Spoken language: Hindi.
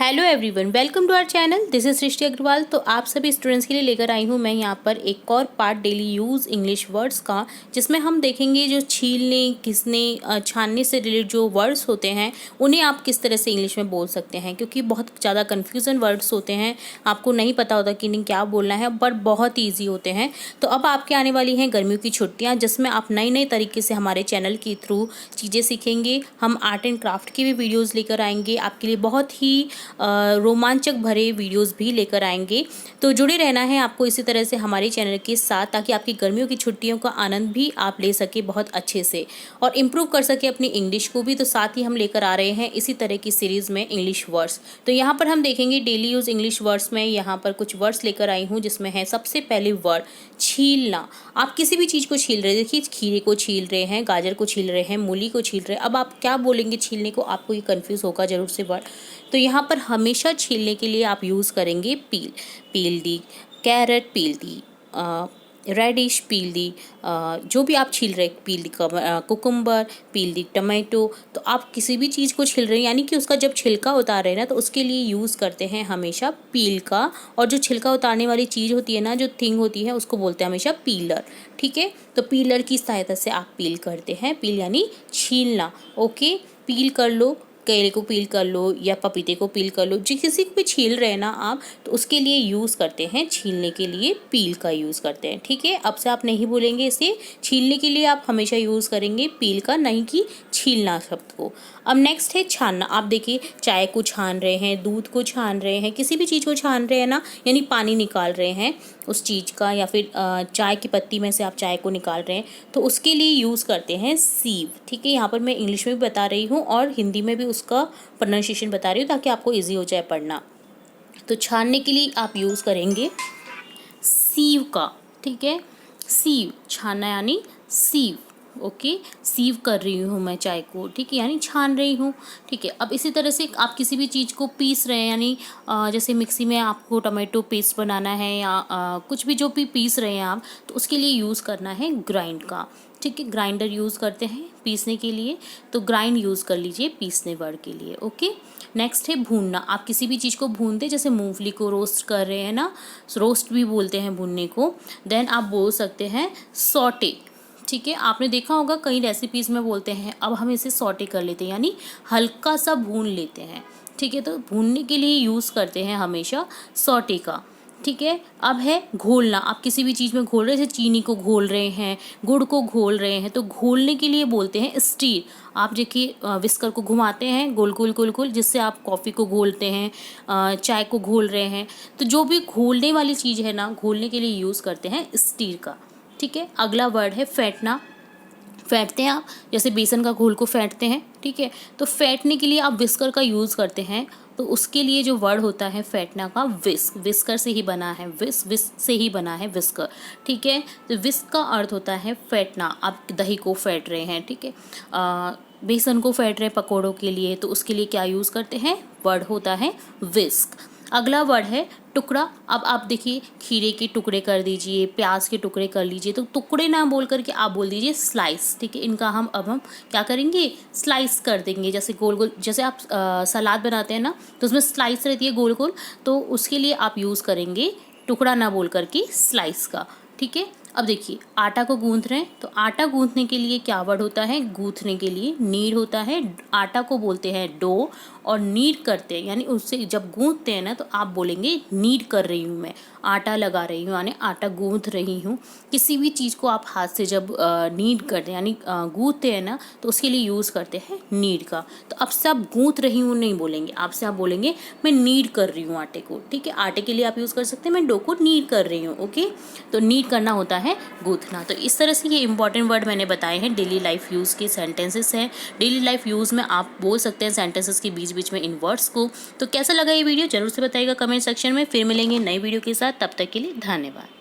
Hello everyone, welcome to our channel. This is Srishti Agarwal. तो आप सभी स्टूडेंट्स के लिए लेकर आई हूँ मैं यहाँ पर एक और part daily use English words का, जिसमें हम देखेंगे जो छीलने, घिसने, छानने से रिलेटेड जो वर्ड्स होते हैं उन्हें आप किस तरह से इंग्लिश में बोल सकते हैं, क्योंकि बहुत ज़्यादा कन्फ्यूज़न वर्ड्स होते हैं, आपको नहीं पता होता कि नहीं क्या बोलना है, बट बहुत ईजी होते हैं। तो अब आपके आने वाली हैं गर्मियों की छुट्टियाँ, जिसमें आप नए नए तरीके से हमारे चैनल के थ्रू चीज़ें सीखेंगे। हम आर्ट एंड क्राफ्ट की भी वीडियोज़ लेकर आएंगे, आपके लिए बहुत ही रोमांचक भरे वीडियोस भी लेकर आएंगे। तो जुड़े रहना है आपको इसी तरह से हमारे चैनल के साथ, ताकि आपकी गर्मियों की छुट्टियों का आनंद भी आप ले सके बहुत अच्छे से और इम्प्रूव कर सके अपनी इंग्लिश को भी। तो साथ ही हम लेकर आ रहे हैं इसी तरह की सीरीज़ में इंग्लिश वर्ड्स। तो यहाँ पर हम देखेंगे डेली यूज़ इंग्लिश वर्ड्स में यहाँ पर कुछ वर्ड्स लेकर आई हूँ, जिसमें है सबसे पहले वर्ड छीलना। आप किसी भी चीज़ को छील रहे हैं, देखिए खीरे को छील रहे हैं, गाजर को छील रहे हैं, मूली को छील रहे हैं। अब आप क्या बोलेंगे छीलने को, आपको ये कन्फ्यूज़ होगा जरूर से वर्ड। तो यहाँ पर हमेशा छीलने के लिए आप यूज़ करेंगे पील। पील दी कैरेट, पील दी रेडिश, पील दी जो भी आप छील रहे, पील दी कुकुम्बर, पील दी टमाटो। तो आप किसी भी चीज़ को छील रहे हैं, यानी कि उसका जब छिलका उतार रहे हैं ना, तो उसके लिए यूज़ करते हैं हमेशा पील का। और जो छिलका उतारने वाली चीज़ होती है ना, जो थिंग होती है, उसको बोलते हैं हमेशा पीलर। ठीक है, तो पीलर की सहायता से आप पील करते हैं। पील यानी छीलना। ओके, पील कर लो, केले को पील कर लो या पपीते को पील कर लो, जो किसी को भी छील रहे हैं ना आप, तो उसके लिए यूज़ करते हैं, छीलने के लिए पील का यूज़ करते हैं। ठीक है, अब से आप नहीं बोलेंगे इसे, छीलने के लिए आप हमेशा यूज़ करेंगे पील का, नहीं कि छीलना शब्द को। अब नेक्स्ट है छानना। आप देखिए चाय को छान रहे हैं, दूध को छान रहे हैं, किसी भी चीज़ को छान रहे हैं ना, यानी पानी निकाल रहे हैं उस चीज़ का, या फिर चाय की पत्ती में से आप चाय को निकाल रहे हैं, तो उसके लिए यूज़ करते हैं सीव। ठीक है, यहाँ पर मैं इंग्लिश में भी बता रही हूँ और हिंदी में भी उसका प्रोनाउंसिएशन बता रही हूँ, ताकि आपको ईजी हो जाए पढ़ना। तो छानने के लिए आप यूज़ करेंगे सीव का। ठीक है, सीव, छानना यानी सीव। ओके, सीव कर रही हूँ मैं चाय को, ठीक है, यानी छान रही हूँ। ठीक है, अब इसी तरह से आप किसी भी चीज़ को पीस रहे हैं, यानी जैसे मिक्सी में आपको टमाटो पेस्ट बनाना है या कुछ भी जो भी पीस रहे हैं आप, तो उसके लिए यूज़ करना है ग्राइंड का। ठीक है, ग्राइंडर यूज़ करते हैं पीसने के लिए, तो ग्राइंड यूज़ कर लीजिए पीसने वर्ड के लिए। ओके, नेक्स्ट है भूनना। आप किसी भी चीज़ को भूनते, जैसे मूंगफली को रोस्ट कर रहे हैं ना, रोस्ट भी बोलते हैं भूनने को। देन आप बोल सकते हैं सॉटे। ठीक है, आपने देखा होगा कई रेसिपीज़ में बोलते हैं, अब हम इसे सॉटे कर लेते हैं, यानी हल्का सा भून लेते हैं। ठीक है, तो भूनने के लिए यूज़ करते हैं हमेशा सॉटे का। ठीक है, अब है घोलना। आप किसी भी चीज़ में घोल रहे हैं, जैसे चीनी को घोल रहे हैं, गुड़ को घोल रहे हैं, तो घोलने के लिए बोलते हैं स्टीर। आप देखिए विस्कर को घुमाते हैं गोल गोल गोल गोल, जिससे आप कॉफ़ी को घोलते हैं, चाय को घोल रहे हैं। तो जो भी घोलने वाली चीज़ है ना, घोलने के लिए यूज़ करते हैं स्टीर का। ठीक है, अगला वर्ड है फेंटना। फेंटते हैं आप, जैसे बेसन का घोल को फेंटते हैं। ठीक है, तो फेंटने के लिए आप विस्कर का यूज़ करते हैं, तो उसके लिए जो वर्ड होता है फेंटना का विस्क। विस्कर से ही बना है, विस्क से ही बना है विस्कर। ठीक है, तो विस्क का अर्थ होता है फेंटना। आप दही को फेंट रहे हैं, ठीक है, बेसन को फेंट रहे हैं पकौड़ों के लिए, तो उसके लिए क्या यूज़ करते हैं, वर्ड होता है विस्क। अगला वर्ड है टुकड़ा। अब आप देखिए खीरे के टुकड़े कर दीजिए, प्याज के टुकड़े कर लीजिए, तो टुकड़े ना बोल करके आप बोल दीजिए स्लाइस। ठीक है, इनका हम क्या करेंगे, स्लाइस कर देंगे। जैसे गोल गोल, जैसे आप सलाद बनाते हैं ना, तो उसमें स्लाइस रहती है गोल गोल, तो उसके लिए आप यूज़ करेंगे टुकड़ा ना बोल करके स्लाइस का। ठीक है, अब देखिए आटा को गूंथ रहे हैं, तो आटा गूंथने के लिए क्या वर्ड होता है, गूंथने के लिए नीड होता है। आटा को बोलते हैं डो, और नीड करते हैं, यानी उससे जब गूंथते हैं ना, तो आप बोलेंगे नीड कर रही हूँ मैं, आटा लगा रही हूँ, यानी आटा गूंथ रही हूँ। किसी भी चीज़ को आप हाथ से जब नीड करते हैं, यानी गूंथते हैं ना, तो उसके लिए यूज़ करते हैं नीड का। तो अब से आप गूंथ रही हूँ नहीं बोलेंगे, आपसे आप बोलेंगे मैं नीड कर रही हूँ आटे को। ठीक है, आटे के लिए आप यूज़ कर सकते हैं मैं डो को नीड कर रही हूँ। ओके, तो नीड करना होता है गूंथना। तो इस तरह से ये इंपॉर्टेंट वर्ड मैंने बताए हैं, डेली लाइफ यूज़ के सेंटेंसेस हैं। डेली लाइफ यूज़ में आप बोल सकते हैं सेंटेंसेस के बीच बीच में इन वर्ड्स को। तो कैसा लगा ये वीडियो जरूर से बताइएगा कमेंट सेक्शन में। फिर मिलेंगे नई वीडियो के साथ, तब तक के लिए धन्यवाद।